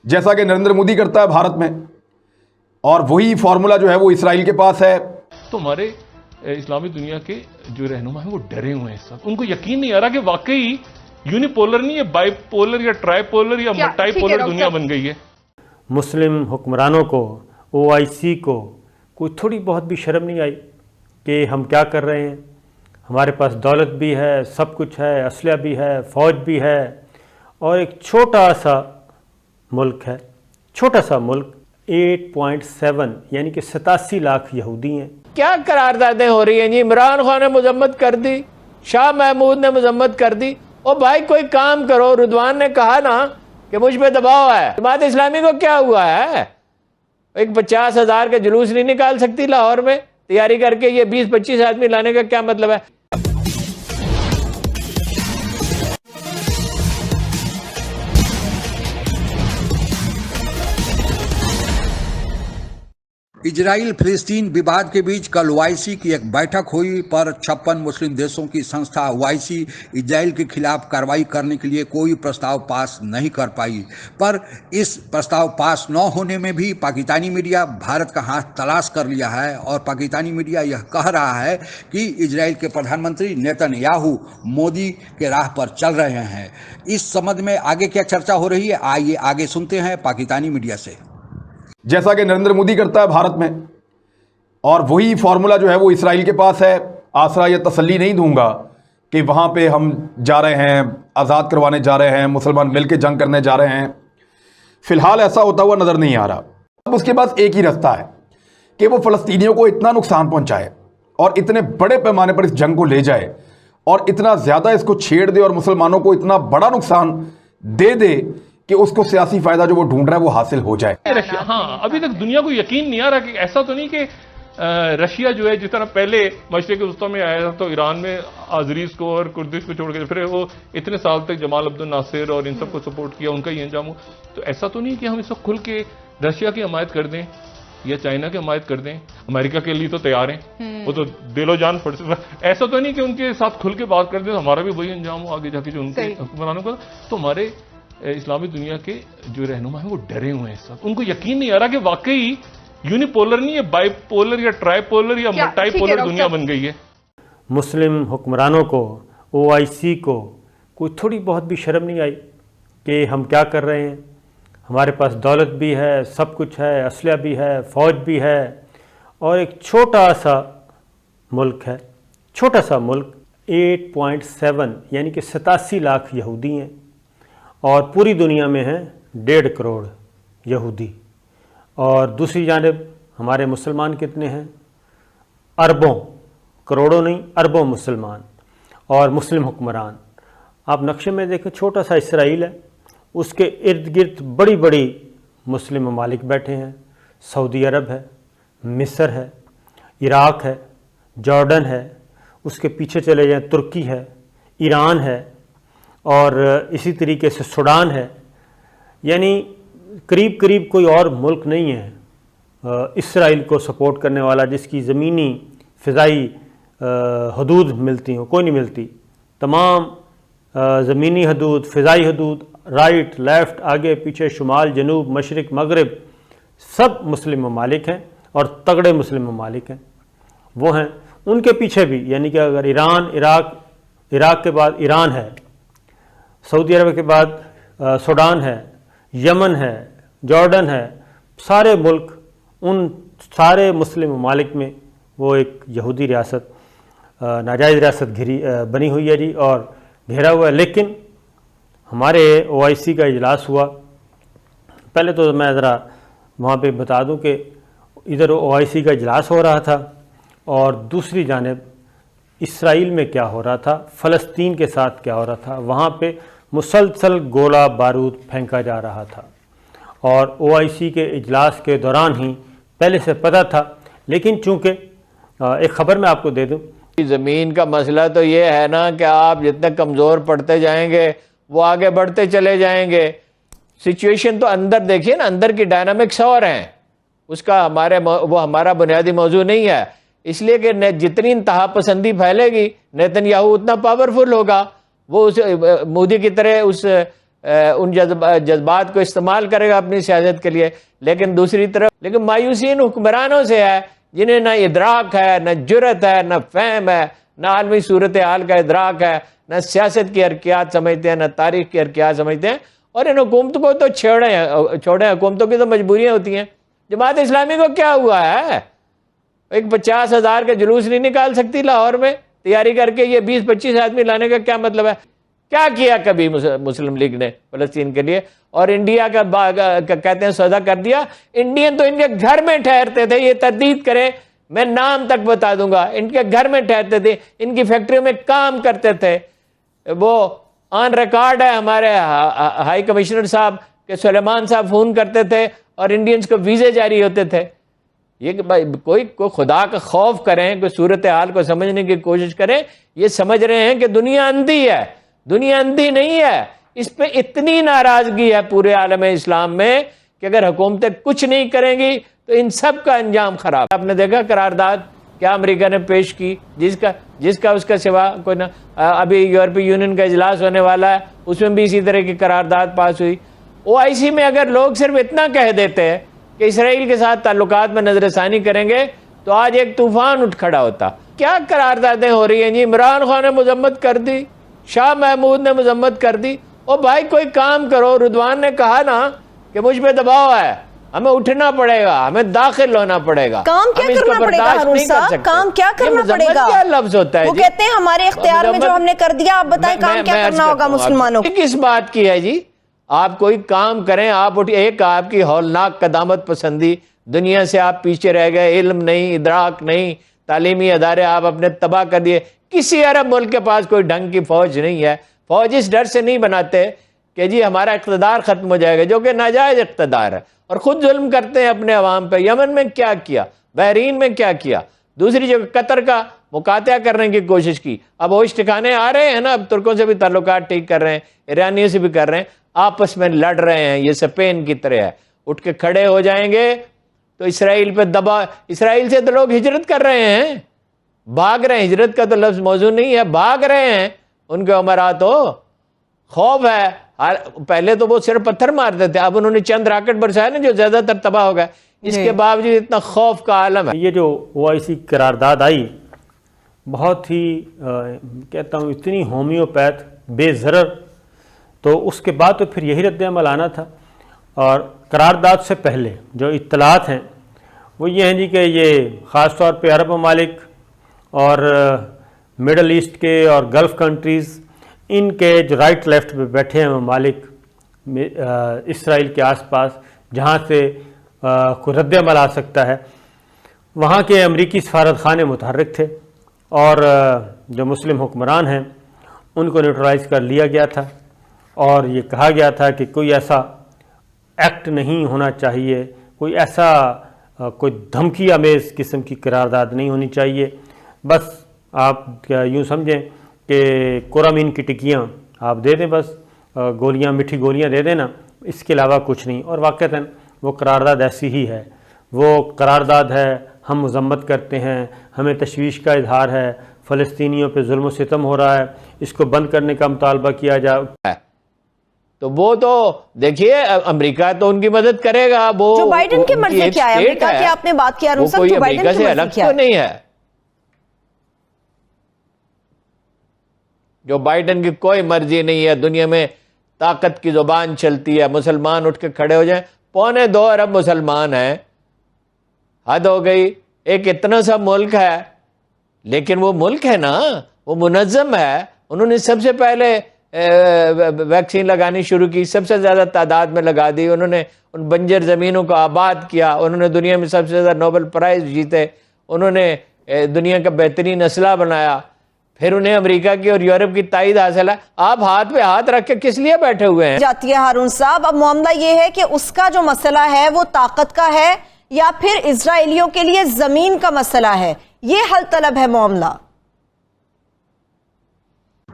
जैसा कि नरेंद्र मोदी करता है भारत में, और वही फॉर्मूला जो है वो इसराइल के पास है। तो हमारे इस्लामी दुनिया के जो रहनुमा हैं वो डरे हुए हैं इस वक्त। उनको यकीन नहीं आ रहा कि वाकई यूनिपोलर नहीं है, बाइपोलर या ट्राइपोलर या मल्टीपोलर दुनिया बन गई है। मुस्लिम हुक्मरानों को, ओआईसी को कोई थोड़ी बहुत भी शर्म नहीं आई कि हम क्या कर रहे हैं। हमारे पास दौलत भी है, सब कुछ है, असलहा भी है, फ़ौज भी है, और एक छोटा सा मुल्क है, छोटा सा मुल्क। 8.7 यानी कि 87 लाख यहूदी हैं। क्या करारदादें हो रही हैं जी। इमरान खान ने मजम्मत कर दी, शाह महमूद ने मजम्मत कर दी। ओ भाई कोई काम करो। रुदवान ने कहा ना कि मुझ पे दबाव है। जमात इस्लामी को क्या हुआ है? एक 50,000 का जुलूस नहीं निकाल सकती लाहौर में तैयारी करके? ये 20-25 आदमी लाने का क्या मतलब है? इजराइल फिलिस्तीन विवाद के बीच कल ओआईसी की एक बैठक हुई, पर 56 मुस्लिम देशों की संस्था ओआईसी इजराइल के खिलाफ कार्रवाई करने के लिए कोई प्रस्ताव पास नहीं कर पाई। पर इस प्रस्ताव पास न होने में भी पाकिस्तानी मीडिया भारत का हाथ तलाश कर लिया है, और पाकिस्तानी मीडिया यह कह रहा है कि इजराइल के प्रधानमंत्री नेतन्याहू मोदी के राह पर चल रहे हैं। इस संबंध में आगे क्या चर्चा हो रही है, आइए आगे सुनते हैं पाकिस्तानी मीडिया से। जैसा कि नरेंद्र मोदी करता है भारत में, और वही फॉर्मूला जो है वो इसराइल के पास है। आसरा या तसल्ली नहीं दूंगा कि वहाँ पे हम जा रहे हैं, आज़ाद करवाने जा रहे हैं, मुसलमान मिलकर जंग करने जा रहे हैं। फिलहाल ऐसा होता हुआ नज़र नहीं आ रहा। अब उसके पास एक ही रास्ता है कि वो फ़लस्तीनियों को इतना नुकसान पहुँचाए और इतने बड़े पैमाने पर इस जंग को ले जाए और इतना ज़्यादा इसको छेड़ दे और मुसलमानों को इतना बड़ा नुकसान दे दे कि उसको सियासी फायदा जो वो ढूंढ रहा है वो हासिल हो जाए। हाँ, अभी तक दुनिया को यकीन नहीं आ रहा कि ऐसा तो नहीं कि रशिया जो है जिस तरह पहले मशरिक़ वस्ता में आया था तो ईरान में आज़रीज़ को और कुर्दिश को छोड़ के फिर वो इतने साल तक जमाल अब्दुल नासिर और इन सबको सपोर्ट किया, उनका ही अंजाम हो। तो ऐसा तो नहीं कि हम इस वक्त खुल के रशिया की हमायत कर दें या चाइना की हमायत कर दें। अमेरिका के लिए तो तैयार हैं, वो तो दिलो जान पड़ सकता। ऐसा तो नहीं कि उनके साथ खुल के बात कर दें हमारा भी वही अंजाम हो आगे जाके जो उनके हुक्मरानों का। तो हमारे इस्लामी दुनिया के जो रहनुमा हैं वो डरे हुए हैं इस वक्त। उनको यकीन नहीं आ रहा कि वाकई यूनिपोलर नहीं है, बाइपोलर या ट्राइपोलर या मल्टीपोलर दुनिया बन गई है। मुस्लिम हुक्मरानों को, ओआईसी को कोई थोड़ी बहुत भी शर्म नहीं आई कि हम क्या कर रहे हैं। हमारे पास दौलत भी है, सब कुछ है, असलहा भी है, फ़ौज भी है, और एक छोटा सा मुल्क है, छोटा सा मुल्क। 8.7 यानी कि 87 लाख यहूदी हैं, और पूरी दुनिया में हैं 1.5 करोड़ यहूदी। और दूसरी जानिब हमारे मुसलमान कितने हैं? अरबों, करोड़ों नहीं, अरबों मुसलमान और मुस्लिम हुक्मरान। आप नक्शे में देखें, छोटा सा इसराइल है, उसके इर्द गिर्द बड़ी बड़ी मुस्लिम ममालिक बैठे हैं। सऊदी अरब है, मिस्र है, इराक़ है, जॉर्डन है, उसके पीछे चले जाएं तुर्की है, ईरान है, और इसी तरीके से सूडान है। यानी करीब करीब कोई और मुल्क नहीं है इसराइल को सपोर्ट करने वाला जिसकी ज़मीनी फ़िज़ाई हदूद मिलती हों, कोई नहीं मिलती। तमाम ज़मीनी हदूद, फ़िज़ाई हदूद, राइट लेफ़्ट, आगे पीछे, शुमाल जनूब, मशरिक़ मगरिब, सब मुस्लिम ममालिक हैं और तगड़े मुस्लिम ममालिक हैं वो हैं। उनके पीछे भी, यानी कि अगर ईरान, इराक़ के बाद ईरान है, सऊदी अरब के बाद सूडान है, यमन है, जॉर्डन है, सारे मुल्क, उन सारे मुस्लिम ममालिक में वो एक यहूदी रियासत, नाजायज़ रियासत बनी हुई है जी, और घेरा हुआ है। लेकिन हमारे ओआईसी का इजलास हुआ। पहले तो मैं ज़रा वहाँ पे बता दूँ कि इधर ओआईसी का इजलास हो रहा था, और दूसरी जानिब इसराइल में क्या हो रहा था, फ़लस्तीन के साथ क्या हो रहा था। वहाँ पे मुसलसल गोला बारूद फेंका जा रहा था, और ओआईसी के इजलास के दौरान ही पहले से पता था। लेकिन चूँकि एक ख़बर मैं आपको दे दूँ, ज़मीन का मसला तो ये है ना कि आप जितने कमज़ोर पड़ते जाएंगे वो आगे बढ़ते चले जाएंगे। सिचुएशन तो अंदर देखिए ना, अंदर की डायनामिक्स और हैं, उसका वो हमारा बुनियादी मौजू नहीं है। इसलिए कि जितनी इंतहा पसंदी फैलेगी नेतन्याहू उतना पावरफुल होगा। वो उस मोदी की तरह उस उन जज्बात को इस्तेमाल करेगा अपनी सियासत के लिए। लेकिन दूसरी तरफ लेकिन मायूसी इन हुक्मरानों से है जिन्हें ना इदराक है, न जुर्रत है, न फहम है, न आलमी सूरत हाल का इदराक है, न सियासत की हरकियात समझते हैं, न तारीख की हरकियात समझते हैं। और इन हुकूमत को तो छोड़े, हुकूमतों की तो मजबूरियाँ होती हैं। जमात इस्लामी को क्या हुआ है? एक 50,000 का जुलूस नहीं निकाल सकती लाहौर में तैयारी करके? ये 20-25 आदमी लाने का क्या मतलब है? क्या किया कभी मुस्लिम लीग ने फलस्तीन के लिए? और इंडिया का कहते हैं सौदा कर दिया। इंडियन तो इनके घर में ठहरते थे, ये तरदीद करें, मैं नाम तक बता दूंगा, इनके घर में ठहरते थे, इनकी फैक्ट्रियों में काम करते थे। वो ऑन रिकॉर्ड है हमारे हाई कमिश्नर साहब के सुलेमान साहब फोन करते थे और इंडियंस को वीजे जारी होते थे। ये कि भाई कोई खुदा का खौफ करें, कोई सूरत हाल को समझने की कोशिश करें। ये समझ रहे हैं कि दुनिया अंधी है, दुनिया अंधी नहीं है। इस पे इतनी नाराजगी है पूरे आलम इस्लाम में कि अगर हुकूमतें कुछ नहीं करेंगी तो इन सब का अंजाम खराब। आपने देखा करारदाद क्या अमेरिका ने पेश की, जिसका उसका सिवा कोई ना। अभी यूरोपीय यूनियन का इजलास होने वाला है, उसमें भी इसी तरह की करारदाद पास हुई। OIC में अगर लोग सिर्फ इतना कह देते हैं कि इसराइल के साथ ताल्लुकात में नजरसानी करेंगे तो आज एक तूफान उठ खड़ा होता। क्या करारदादें हो रही हैं जी? इमरान खान ने मजम्मत कर दी, शाह महमूद ने मजम्मत कर दी। ओ भाई कोई काम करो। रुदवान ने कहा ना कि मुझ पे दबाव है, हमें उठना पड़ेगा, हमें दाखिल होना पड़ेगा। काम क्या करना पड़ेगा हारून साहब? काम क्या करना पड़ेगा? क्या लफ्ज होता है? वो कहते हैं हमारे इख्तियार में जो हमने कर दिया, आप बताएं काम क्या करना होगा मुसलमानों को? किस बात की है जी? आप कोई काम करें, आप उठिए। एक आपकी हौलनाक कदामत पसंदी, दुनिया से आप पीछे रह गए, इल्म नहीं, इदराक नहीं, तालीमी अदारे आप अपने तबाह कर दिए। किसी अरब मुल्क के पास कोई ढंग की फौज नहीं है। फौज इस डर से नहीं बनाते कि जी हमारा इक़्तिदार खत्म हो जाएगा, जो कि नाजायज इक़्तिदार है, और खुद जुल्म करते हैं अपने अवाम पे। यमन में क्या किया, बहरीन में क्या किया, दूसरी जगह कतर का मुकातिया करने की कोशिश की। अब होश ठिकाने आ रहे हैं ना, अब तुर्कों से भी ताल्लुकात ठीक कर रहे हैं, ईरानियों से भी कर रहे हैं, आपस में लड़ रहे हैं। ये स्पेन की तरह है, उठ के खड़े हो जाएंगे तो इसराइल पे दबा। इसराइल से तो लोग हिजरत कर रहे हैं, भाग रहे हैं। हिजरत का तो लफ्ज मौजूद नहीं है, भाग रहे हैं। उनके उमरा तो खौफ है। पहले तो वो सिर्फ पत्थर मारते थे, अब उन्होंने चंद रॉकेट बरसाए ना जो ज्यादातर तबाह हो गए। इसके बावजूद इतना खौफ का आलम है। ये जो OIC करारदाद आई, बहुत ही कहता हूँ इतनी होम्योपैथ बेज़रर, तो उसके बाद तो फिर यही रद्द-ए-अमल आना था। और करारदाद से पहले जो इत्तलात हैं वो ये हैं जी कि ये ख़ास तौर पे अरब ममालिक और मिडल ईस्ट के और गल्फ़ कंट्रीज़, इनके जो राइट लेफ्ट पे बैठे हैं ममालिक इसराइल के आसपास जहाँ से कोई रद्द-ए-अमल आ सकता है, वहाँ के अमरीकी सफारतखाने मुतहर्रिक थे और जो मुस्लिम हुक्मरान हैं उनको न्यूट्रलाइज़ कर लिया गया था। और ये कहा गया था कि कोई ऐसा एक्ट नहीं होना चाहिए, कोई ऐसा कोई धमकी आमेज़ किस्म की करारदाद नहीं होनी चाहिए। बस आप यूँ समझें कि कोरामीन की टिक्कियाँ आप दे दें, बस गोलियाँ, मीठी गोलियाँ दे देना, इसके अलावा कुछ नहीं। और वाक़तन वो करारदाद ऐसी ही है। वो करारदाद है, हम मज़म्मत करते हैं, हमें तशवीश का इजहार है, फ़लस्तीनियों पे जुल्म सितम हो रहा है, इसको बंद करने का मुतालबा किया जाए। तो वो तो देखिए अमेरिका तो उनकी मदद करेगा। वो जो बाइडेन की मर्जी क्या है? अमेरिका की आपने बात किया, वो कोई अमेरिका से अलग तो नहीं है। जो बाइडेन की कोई मर्जी नहीं है। दुनिया में ताकत की जुबान चलती है, मुसलमान उठ के खड़े हो जाएं। 2.25 अरब मुसलमान हैं, हद हो गई। एक इतना सा मुल्क है, लेकिन वो मुल्क है ना, वो मुनज़्ज़म है। उन्होंने सबसे पहले वैक्सीन लगानी शुरू की, सबसे ज़्यादा तादाद में लगा दी। उन्होंने उन बंजर ज़मीनों को आबाद किया। उन्होंने दुनिया में सबसे ज़्यादा नोबेल प्राइज़ जीते। उन्होंने दुनिया का बेहतरीन असला बनाया। फिर उन्हें अमेरिका की और यूरोप की ताईद हासिल है। आप हाथ पे हाथ रख के किस लिए बैठे हुए हैं? जाती है हारून साहब, अब मामला ये है कि उसका जो मसला है वो ताकत का है या फिर इजराइलियों के लिए जमीन का मसला है? ये हल तलब है मामला।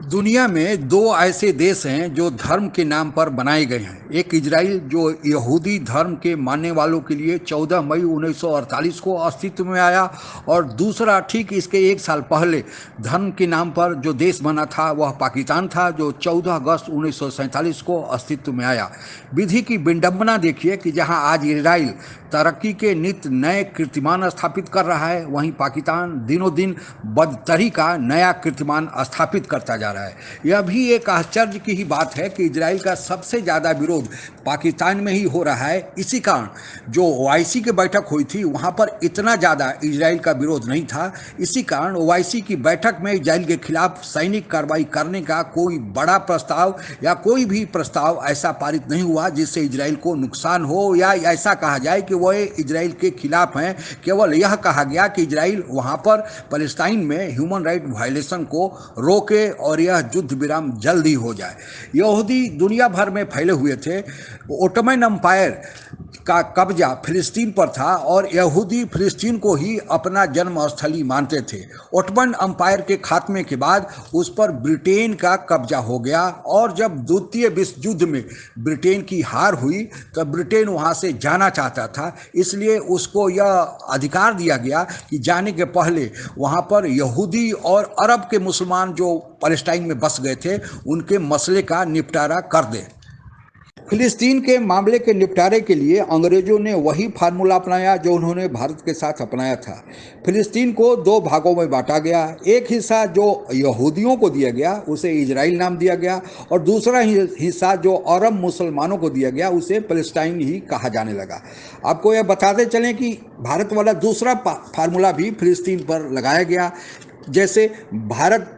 दुनिया में दो ऐसे देश हैं जो धर्म के नाम पर बनाए गए हैं। एक इजराइल जो यहूदी धर्म के मानने वालों के लिए 14 मई 1948 को अस्तित्व में आया, और दूसरा ठीक इसके एक साल पहले धर्म के नाम पर जो देश बना था वह पाकिस्तान था, जो 14 अगस्त 1947 को अस्तित्व में आया। विधि की विडंबना देखिए कि जहां आज इजराइल तरक्की के नित्य नए कीर्तिमान स्थापित कर रहा है, वहीं पाकिस्तान दिनों दिन बदतरी का नया कीर्तिमान स्थापित करता जा रहा है। यह भी एक आश्चर्य की ही बात है कि इजराइल का सबसे ज़्यादा विरोध पाकिस्तान में ही हो रहा है। इसी कारण जो ओआईसी की बैठक हुई थी वहाँ पर इतना ज़्यादा इजराइल का विरोध नहीं था। इसी कारण ओआईसी की बैठक में इजराइल के खिलाफ सैनिक कार्रवाई करने का कोई बड़ा प्रस्ताव या कोई भी प्रस्ताव ऐसा पारित नहीं हुआ जिससे इजराइल को नुकसान हो या ऐसा कहा जाए कि वह इजराइल के खिलाफ हैं। केवल यह कहा गया कि इजराइल वहाँ पर पैलेस्टाइन में ह्यूमन राइट वायलेशन को रोके और यह युद्ध विराम जल्द ही हो जाए। यहूदी दुनिया भर में फैले हुए थे। ओटोमन एम्पायर का कब्जा फिलिस्तीन पर था और यहूदी फिलिस्तीन को ही अपना जन्मस्थली मानते थे। ओटोमन एम्पायर के खात्मे के बाद उस पर ब्रिटेन का कब्जा हो गया, और जब द्वितीय विश्व युद्ध में ब्रिटेन की हार हुई तब ब्रिटेन वहाँ से जाना चाहता था, इसलिए उसको यह अधिकार दिया गया कि जाने के पहले वहाँ पर यहूदी और अरब के मुसलमान जो पैलेस्टाइन में बस गए थे उनके मसले का निपटारा कर दे। फिलिस्तीन के मामले के निपटारे के लिए अंग्रेजों ने वही फार्मूला अपनाया जो उन्होंने भारत के साथ अपनाया था। फिलिस्तीन को दो भागों में बांटा गया। एक हिस्सा जो यहूदियों को दिया गया उसे इजराइल नाम दिया गया, और दूसरा हिस्सा जो अरब मुसलमानों को दिया गया उसे पैलेस्टाइन ही कहा जाने लगा। आपको यह बताते चलें कि भारत वाला दूसरा फार्मूला भी फिलिस्तीन पर लगाया गया। जैसे भारत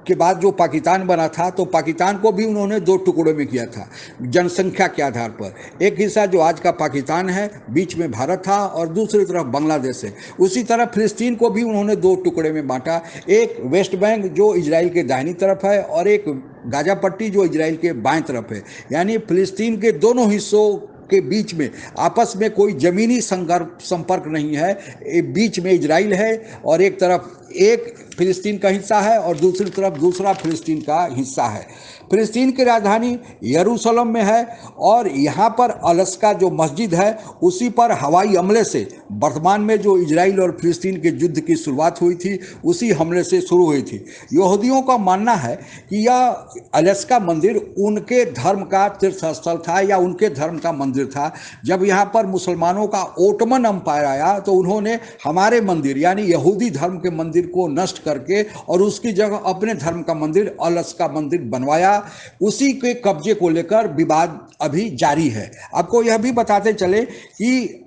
के बाद जो पाकिस्तान बना था तो पाकिस्तान को भी उन्होंने दो टुकड़ों में किया था जनसंख्या के आधार पर। एक हिस्सा जो आज का पाकिस्तान है, बीच में भारत था और दूसरी तरफ बांग्लादेश है। उसी तरह फिलिस्तीन को भी उन्होंने दो टुकड़े में बांटा, एक वेस्ट बैंक जो इजराइल के दाहिनी तरफ है और एक गाजा पट्टी जो इजराइल के बाएं तरफ है। यानी फिलिस्तीन के दोनों हिस्सों के बीच में आपस में कोई जमीनी संपर्क नहीं है। बीच में इजराइल है और एक तरफ एक फिलिस्तीन का हिस्सा है और दूसरी तरफ दूसरा फिलिस्तीन का हिस्सा है। फिलिस्तीन की राजधानी यरूशलेम में है, और यहाँ पर अलस्का जो मस्जिद है उसी पर हवाई हमले से वर्तमान में जो इजराइल और फिलिस्तीन के युद्ध की शुरुआत हुई थी उसी हमले से शुरू हुई थी। यहूदियों का मानना है कि यह अलस्का मंदिर उनके धर्म का तीर्थ स्थल था या उनके धर्म का मंदिर था। जब यहाँ पर मुसलमानों का ओटोमन एम्पायर आया तो उन्होंने हमारे मंदिर यानी यहूदी धर्म के मंदिर को नष्ट करके और उसकी जगह अपने धर्म का मंदिर अलस्का मंदिर बनवाया। उसी के कब्जे को लेकर विवाद अभी जारी है। आपको यह भी बताते चले कि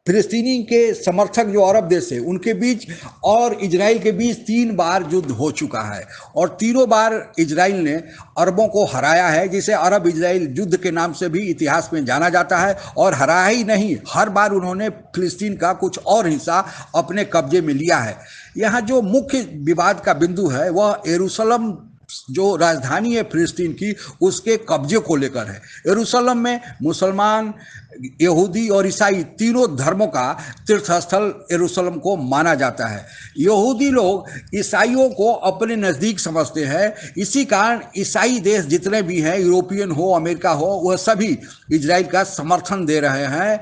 फिलिस्तीनी के समर्थक जो अरब देश है उनके बीच और इजराइल के बीच 3 बार युद्ध हो चुका है, और तीनों बार इजराइल ने अरबों को हराया है, जिसे अरब इजराइल युद्ध के नाम से भी इतिहास में जाना जाता है। और हराया ही नहीं, हर बार उन्होंने फिलिस्तीन का कुछ और हिस्सा अपने कब्जे में लिया है। यहाँ जो मुख्य विवाद का बिंदु है वह यरूशलेम जो राजधानी है फिलिस्तीन की उसके कब्जे को लेकर है। यरूशलेम में मुसलमान, यहूदी और ईसाई तीनों धर्मों का तीर्थस्थल यरूशलेम को माना जाता है। यहूदी लोग ईसाइयों को अपने नज़दीक समझते हैं। इसी कारण ईसाई देश जितने भी हैं, यूरोपियन हो, अमेरिका हो, वह सभी इजराइल का समर्थन दे रहे हैं,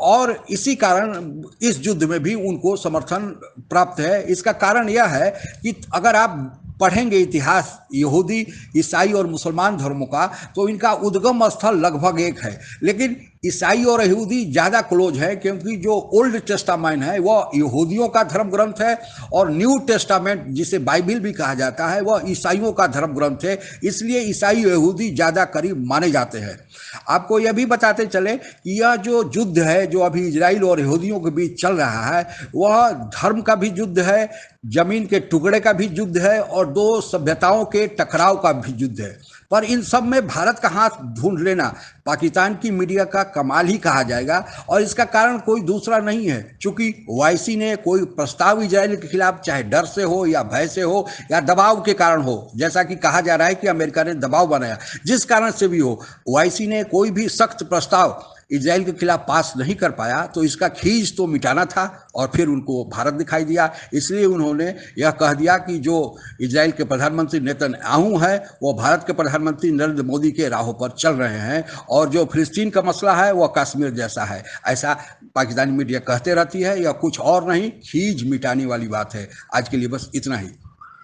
और इसी कारण इस युद्ध में भी उनको समर्थन प्राप्त है। इसका कारण यह है कि अगर आप पढ़ेंगे इतिहास यहूदी, ईसाई और मुसलमान धर्मों का तो इनका उद्गम स्थल लगभग एक है, लेकिन ईसाई और यहूदी ज़्यादा क्लोज है क्योंकि जो ओल्ड टेस्टामेंट है वह यहूदियों का धर्म ग्रंथ है और न्यू टेस्टामेंट जिसे बाइबिल भी कहा जाता है वह ईसाइयों का धर्म ग्रंथ है। इसलिए ईसाई यहूदी ज़्यादा करीब माने जाते हैं। आपको यह भी बताते चले कि यह जो युद्ध है जो अभी इजराइल और यहूदियों के बीच चल रहा है वह धर्म का भी युद्ध है, जमीन के टुकड़े का भी युद्ध है और दो सभ्यताओं के टकराव का भी युद्ध है। पर इन सब में भारत का हाथ ढूंढ लेना पाकिस्तान की मीडिया का कमाल ही कहा जाएगा, और इसका कारण कोई दूसरा नहीं है। चूंकि ओआईसी ने कोई प्रस्ताव इजराइल के खिलाफ चाहे डर से हो या भय से हो या दबाव के कारण हो, जैसा कि कहा जा रहा है कि अमेरिका ने दबाव बनाया, जिस कारण से भी हो, ओआईसी ने कोई भी सख्त प्रस्ताव इजराइल के खिलाफ पास नहीं कर पाया तो इसका खींच तो मिटाना था और फिर उनको भारत दिखाई दिया। इसलिए उन्होंने यह कह दिया कि जो इजराइल के प्रधानमंत्री नेतन्याहू है वो भारत के प्रधानमंत्री नरेंद्र मोदी के राहों पर चल रहे हैं और जो फिलिस्तीन का मसला है वह कश्मीर जैसा है, ऐसा पाकिस्तानी मीडिया कहते रहती है। यह कुछ और नहीं, खींच मिटाने वाली बात है। आज के लिए बस इतना ही।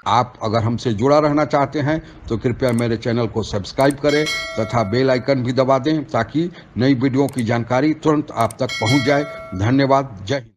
आप अगर हमसे जुड़ा रहना चाहते हैं तो कृपया मेरे चैनल को सब्सक्राइब करें तथा बेल आइकन भी दबा दें ताकि नई वीडियो की जानकारी तुरंत आप तक पहुंच जाए। धन्यवाद। जय हिंद।